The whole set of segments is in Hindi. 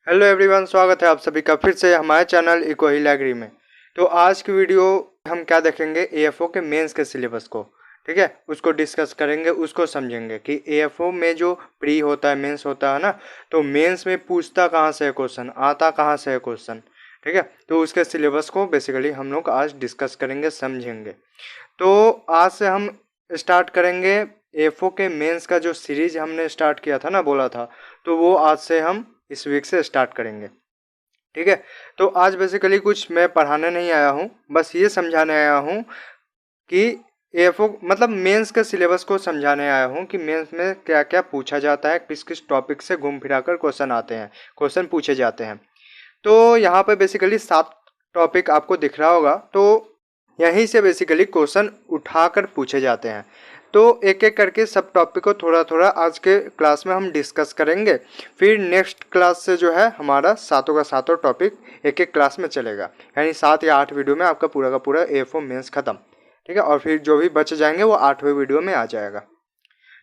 हेलो एवरीवन, स्वागत है आप सभी का फिर से हमारे चैनल इको हिल एग्री में। तो आज की वीडियो हम क्या देखेंगे, एएफओ के मेंस के सिलेबस को। ठीक है, उसको डिस्कस करेंगे, उसको समझेंगे कि एएफओ में जो प्री होता है, मेंस होता है ना, तो मेंस में पूछता कहाँ से है क्वेश्चन, आता कहाँ से है क्वेश्चन। ठीक है, तो उसके सिलेबस को बेसिकली हम लोग आज डिस्कस करेंगे, समझेंगे। तो आज से हम स्टार्ट करेंगे एएफओ के मेंस का जो सीरीज हमने स्टार्ट किया था ना, बोला था, तो वो आज से हम इस वीक से स्टार्ट करेंगे। ठीक है, तो आज बेसिकली कुछ मैं पढ़ाने नहीं आया हूँ, बस ये समझाने आया हूँ कि एएफओ मतलब मेंस के सिलेबस को समझाने आया हूँ कि मेंस में क्या क्या पूछा जाता है, किस किस टॉपिक से घूम फिरा कर क्वेश्चन आते हैं, क्वेश्चन पूछे जाते हैं। तो यहाँ पे बेसिकली 7 टॉपिक आपको दिख रहा होगा, तो यहीं से बेसिकली क्वेश्चन उठाकर पूछे जाते हैं। तो एक एक करके सब टॉपिक को थोड़ा थोड़ा आज के क्लास में हम डिस्कस करेंगे। फिर नेक्स्ट क्लास से जो है हमारा सातों का सातों टॉपिक एक एक क्लास में चलेगा, यानी 7 या 8 वीडियो में आपका पूरा का पूरा एएफओ मेंस खत्म। ठीक है, और फिर जो भी बच जाएंगे वो 8वें वीडियो में आ जाएगा।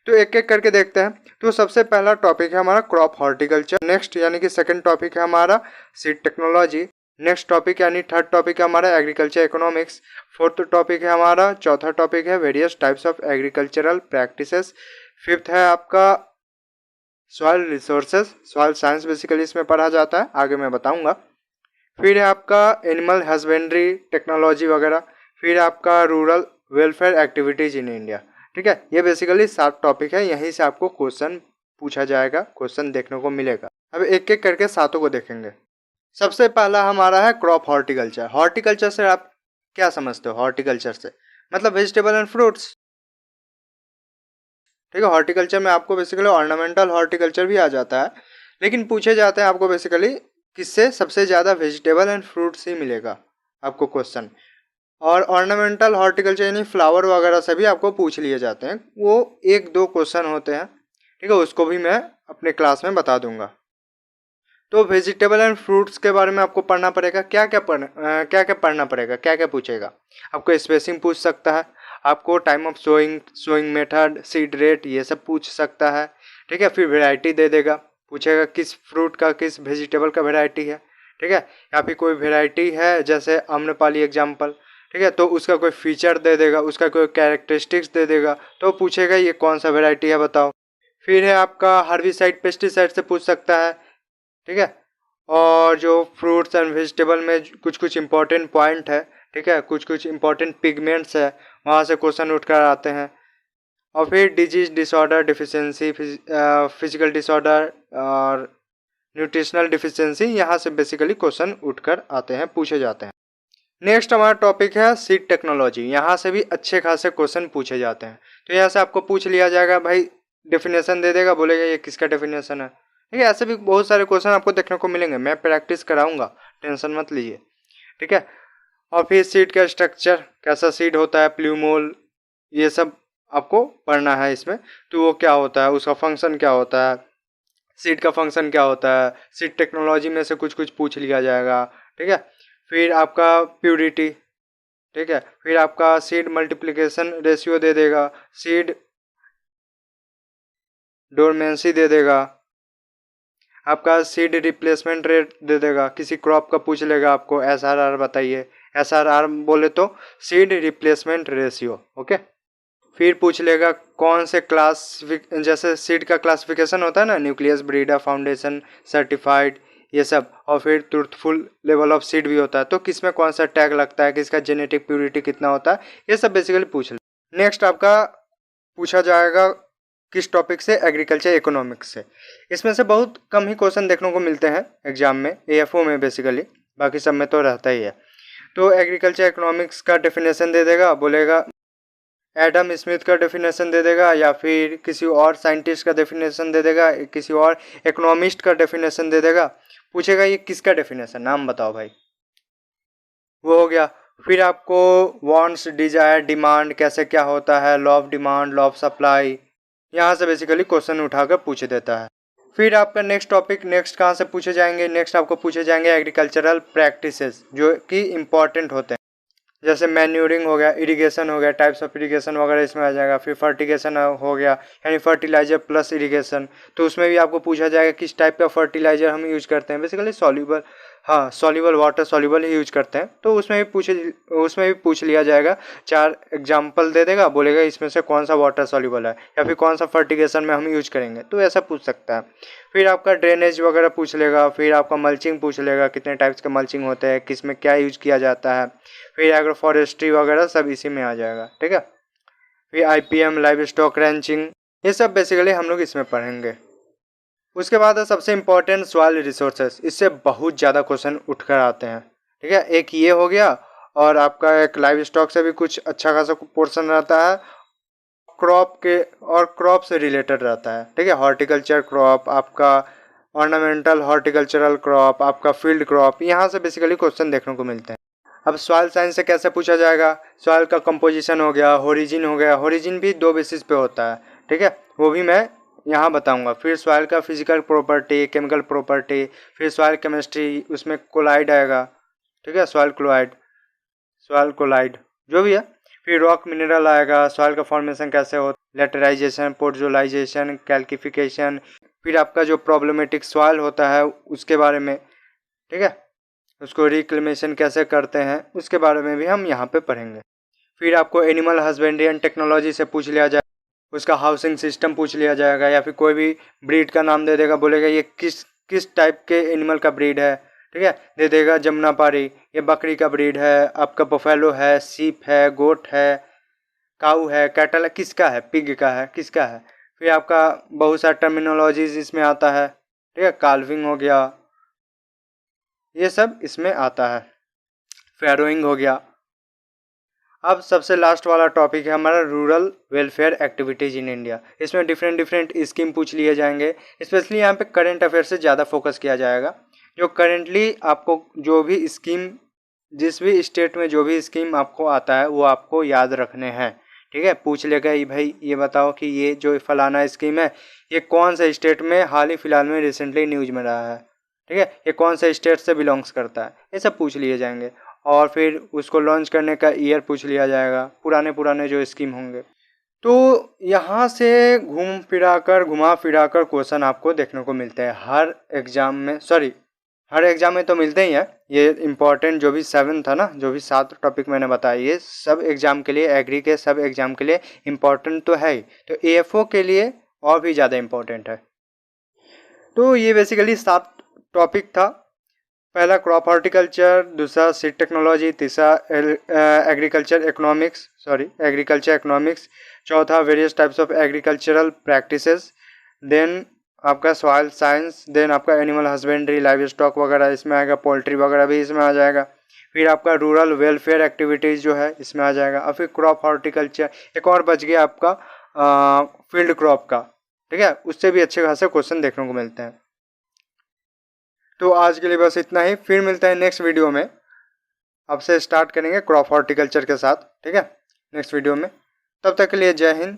तो एक एक करके देखते हैं। तो सबसे पहला टॉपिक है हमारा क्रॉप हॉर्टिकल्चर। नेक्स्ट यानी कि सेकंड टॉपिक है हमारा सीड टेक्नोलॉजी। नेक्स्ट टॉपिक यानी थर्ड टॉपिक है हमारा एग्रीकल्चर इकोनॉमिक्स। फोर्थ टॉपिक है हमारा, चौथा टॉपिक है various types of agricultural practices. Fifth है आपका soil resources, soil science basically इसमें पढ़ा जाता है, आगे मैं बताऊंगा। फिर है आपका एनिमल हस्बेंड्री टेक्नोलॉजी वगैरह। फिर आपका rural welfare activities in India. ठीक है, ये बेसिकली 7 टॉपिक है, यहीं से आपको क्वेश्चन पूछा जाएगा, क्वेश्चन देखने को मिलेगा। अब एक एक करके सातों को देखेंगे। सबसे पहला हमारा है क्रॉप हॉर्टिकल्चर। हॉर्टिकल्चर से आप क्या समझते हो? हॉर्टिकल्चर से मतलब वेजिटेबल एंड फ्रूट्स। ठीक है, हॉर्टिकल्चर में आपको बेसिकली ऑर्नामेंटल हॉर्टिकल्चर भी आ जाता है, लेकिन पूछे जाते हैं आपको बेसिकली किससे, सबसे ज़्यादा वेजिटेबल एंड फ्रूट्स ही मिलेगा आपको क्वेश्चन। और ऑर्नामेंटल हॉर्टिकल्चर यानी फ्लावर वगैरह से भी आपको पूछ लिए जाते हैं, वो 1-2 क्वेश्चन होते हैं। ठीक है, उसको भी मैं अपने क्लास में बता दूंगा। तो वेजिटेबल एंड फ्रूट्स के बारे में आपको पढ़ना पड़ेगा। क्या क्या पढ़ना पड़ेगा, क्या क्या पूछेगा आपको? स्पेसिंग पूछ सकता है आपको, time of sowing method, seed rate, ये सब पूछ सकता है। ठीक है, फिर वेराइटी दे देगा, पूछेगा किस फ्रूट का, किस वेजिटेबल का वेराइटी है। ठीक है, या फिर कोई वेराइटी है जैसे आम्रपाली एग्जाम्पल। ठीक है, तो उसका कोई फीचर दे देगा, उसका कोई कैरेक्टरिस्टिक्स दे देगा, तो पूछेगा ये कौन सा वेराइटी है बताओ। फिर है आपका हर्बिसाइड पेस्टिसाइड से पूछ सकता है। ठीक है, और जो फ्रूट्स एंड वेजिटेबल में कुछ कुछ इंपॉर्टेंट पॉइंट है, ठीक है, कुछ कुछ इंपॉर्टेंट पिगमेंट्स है, वहाँ से क्वेश्चन उठकर आते हैं। और फिर disease disorder deficiency, physical disorder और न्यूट्रिशनल डिफिशियंसी, यहाँ से बेसिकली क्वेश्चन उठकर आते हैं, पूछे जाते हैं। नेक्स्ट हमारा टॉपिक है सीड टेक्नोलॉजी। यहाँ से भी अच्छे खासे क्वेश्चन पूछे जाते हैं। तो यहाँ से आपको पूछ लिया जाएगा, भाई डेफिनेशन दे देगा, बोलेगा ये किसका डेफिनेशन है। ठीक है, ऐसे भी बहुत सारे क्वेश्चन आपको देखने को मिलेंगे, मैं प्रैक्टिस कराऊंगा, टेंशन मत लीजिए। ठीक है, और फिर सीड का स्ट्रक्चर, कैसा सीड होता है, प्लूमोल, ये सब आपको पढ़ना है इसमें। तो वो क्या होता है, उसका फंक्शन क्या होता है, सीड का फंक्शन क्या होता है, सीड टेक्नोलॉजी में से कुछ कुछ पूछ लिया जाएगा। ठीक है, फिर आपका प्यूरिटी। ठीक है, फिर आपका सीड मल्टीप्लिकेशन रेशियो दे देगा, सीड डोरमेंसी दे देगा, आपका सीड रिप्लेसमेंट रेट दे देगा, किसी क्रॉप का पूछ लेगा आपको एसआरआर बताइए, एसआरआर बोले तो सीड रिप्लेसमेंट रेशियो। ओके, फिर पूछ लेगा कौन से क्लास, जैसे सीड का क्लासिफिकेशन होता है ना, न्यूक्लियस, ब्रीडर, फाउंडेशन, सर्टिफाइड, ये सब। और फिर ट्रूथफुल लेवल ऑफ सीड भी होता है, तो किस में कौन सा टैग लगता है, किसका जेनेटिक प्योरिटी कितना होता है, ये सब बेसिकली पूछ ले। नेक्स्ट आपका पूछा जाएगा किस टॉपिक से, एग्रीकल्चर इकोनॉमिक्स से। इसमें से बहुत कम ही क्वेश्चन देखने को मिलते हैं एग्जाम में, एएफओ में बेसिकली, बाकी सब में तो रहता ही है। तो एग्रीकल्चर इकोनॉमिक्स का डेफिनेशन दे देगा, बोलेगा एडम स्मिथ का डेफिनेशन दे देगा, या फिर किसी और साइंटिस्ट का डेफिनेशन दे देगा, किसी और इकोनॉमिस्ट का डेफिनेशन दे देगा, पूछेगा ये किसका डेफिनेशन, नाम बताओ भाई, वो हो गया। फिर आपको वांट्स, डिजायर, डिमांड कैसे क्या होता है, law of demand, law of supply, यहाँ से बेसिकली क्वेश्चन उठाकर पूछ देता है। फिर आपका नेक्स्ट टॉपिक, नेक्स्ट कहाँ से पूछे जाएंगे, नेक्स्ट आपको पूछे जाएंगे एग्रीकल्चरल प्रैक्टिसेस, जो कि इम्पोर्टेंट होते हैं। जैसे मैन्यूरिंग हो गया, इरिगेशन हो गया, टाइप्स ऑफ इरिगेशन वगैरह इसमें आ जाएगा। फिर फर्टिगेशन हो गया, यानी फर्टिलाइजर प्लस इरिगेशन, तो उसमें भी आपको पूछा जाएगा किस टाइप का फर्टिलाइजर हम यूज करते हैं। बेसिकली सॉल्यूबल, हाँ सॉल्यूबल, वाटर सॉल्यूबल ही यूज करते हैं, तो उसमें भी पूछ लिया जाएगा। 4 एग्जाम्पल दे देगा, बोलेगा इसमें से कौन सा वाटर सॉल्यूबल है या फिर कौन सा फर्टिगेशन में हम यूज करेंगे, तो ऐसा पूछ सकता है। फिर आपका ड्रेनेज वगैरह पूछ लेगा। फिर आपका मल्चिंग पूछ लेगा, कितने टाइप्स के मल्चिंग होते हैं, किस में क्या यूज किया जाता है। फिर एग्रो फॉरेस्ट्री वगैरह सब इसी में आ जाएगा, ठीक है। फिर IPM, लाइव स्टॉक रैंचिंग, ये सब बेसिकली हम लोग इसमें पढ़ेंगे। उसके बाद है सबसे इम्पोर्टेंट सॉइल रिसोर्सेस। इससे बहुत ज़्यादा क्वेश्चन उठकर आते हैं, ठीक है। एक ये हो गया, और आपका एक लाइव स्टॉक से भी कुछ अच्छा खासा पोर्शन रहता है, क्रॉप के और क्रॉप से रिलेटेड रहता है, ठीक है। हॉर्टिकल्चर क्रॉप, आपका ऑर्नामेंटल हॉर्टिकल्चरल क्रॉप, आपका फील्ड क्रॉप, यहाँ से बेसिकली क्वेश्चन देखने को मिलते हैं। अब सॉइल साइंस से कैसे पूछा जाएगा, सॉइल का कंपोजिशन हो गया, ओरिजिन हो गया। ओरिजिन भी 2 बेसिस पे होता है, ठीक है, वो भी मैं यहाँ बताऊंगा। फिर सॉइल का फिजिकल प्रॉपर्टी, केमिकल प्रॉपर्टी, फिर सॉइल केमिस्ट्री, उसमें कोलाइड आएगा, ठीक है, सॉइल क्लोराइड, सॉइल कोलाइड जो भी है। फिर रॉक मिनरल आएगा, सॉइल का फॉर्मेशन कैसे हो, लेटराइजेशन, पोर्जोलाइजेशन, कैल्किफिकेशन। फिर आपका जो प्रॉब्लमेटिक सॉइल होता है उसके बारे में, ठीक है, उसको रिक्लेमेशन कैसे करते हैं उसके बारे में भी हम यहाँ पे पढ़ेंगे। फिर आपको एनिमल हस्बेंड्री एंड टेक्नोलॉजी से पूछ लिया जाए, उसका हाउसिंग सिस्टम पूछ लिया जाएगा, या फिर कोई भी ब्रीड का नाम दे देगा, बोलेगा ये किस टाइप के एनिमल का ब्रीड है, ठीक है, दे देगा जमुनापारी, ये बकरी का ब्रीड है, आपका बफेलो है, सीप है, गोट है, काऊ है, कैटल है, किसका है, पिग का है, किसका है। फिर आपका बहुत सारा टर्मिनोलॉजीज इसमें आता है, ठीक है, काल्विंग हो गया, ये सब इसमें आता है। फैरोइंग हो गया। अब सबसे लास्ट वाला टॉपिक है हमारा rural welfare activities in India. इसमें डिफरेंट स्कीम पूछ लिए जाएंगे। स्पेशली यहाँ पे करंट अफेयर से ज़्यादा फोकस किया जाएगा। जो करेंटली आपको जो भी स्कीम, जिस भी स्टेट में जो भी स्कीम आपको आता है वो आपको याद रखने हैं, ठीक है। पूछ लेगा ये भाई ये बताओ कि ये जो फलाना स्कीम है ये कौन से स्टेट में हाल ही फिलहाल में रिसेंटली न्यूज में रहा है, ठीक है, ये कौन से स्टेट से बिलोंग्स करता है, ये सब पूछ लिए जाएंगे। और फिर उसको लॉन्च करने का ईयर पूछ लिया जाएगा, पुराने जो स्कीम होंगे। तो यहाँ से घुमा फिरा कर क्वेश्चन आपको देखने को मिलते हैं हर एग्जाम में, हर एग्जाम में तो मिलते ही हैं। ये इंपॉर्टेंट जो भी 7 था ना, जो भी 7 टॉपिक मैंने बताया, ये सब एग्जाम के लिए, एग्री के सब एग्जाम के लिए इम्पॉर्टेंट तो है ही, तो AFO के लिए और भी ज़्यादा इम्पोर्टेंट है। तो ये बेसिकली 7 टॉपिक था। पहला क्रॉप हॉर्टिकल्चर, दूसरा सीड टेक्नोलॉजी, तीसरा एग्रीकल्चर इकोनॉमिक्स, चौथा various types of agricultural practices, then आपका सॉइल साइंस, देन आपका एनिमल हस्बेंड्री, लाइव स्टॉक वगैरह इसमें आएगा, पोल्ट्री वगैरह भी इसमें आ जाएगा। फिर आपका रूरल वेलफेयर एक्टिविटीज़ जो है इसमें आ जाएगा। और फिर क्रॉप हॉर्टिकल्चर, एक और बच गया आपका फील्ड क्रॉप का, ठीक है, उससे भी अच्छे खासे क्वेश्चन देखने को मिलते हैं। तो आज के लिए बस इतना ही। फिर मिलता है नेक्स्ट वीडियो में, आपसे स्टार्ट करेंगे क्रॉप हॉर्टिकल्चर के साथ, ठीक है, नेक्स्ट वीडियो में। तब तक के लिए जय हिंद,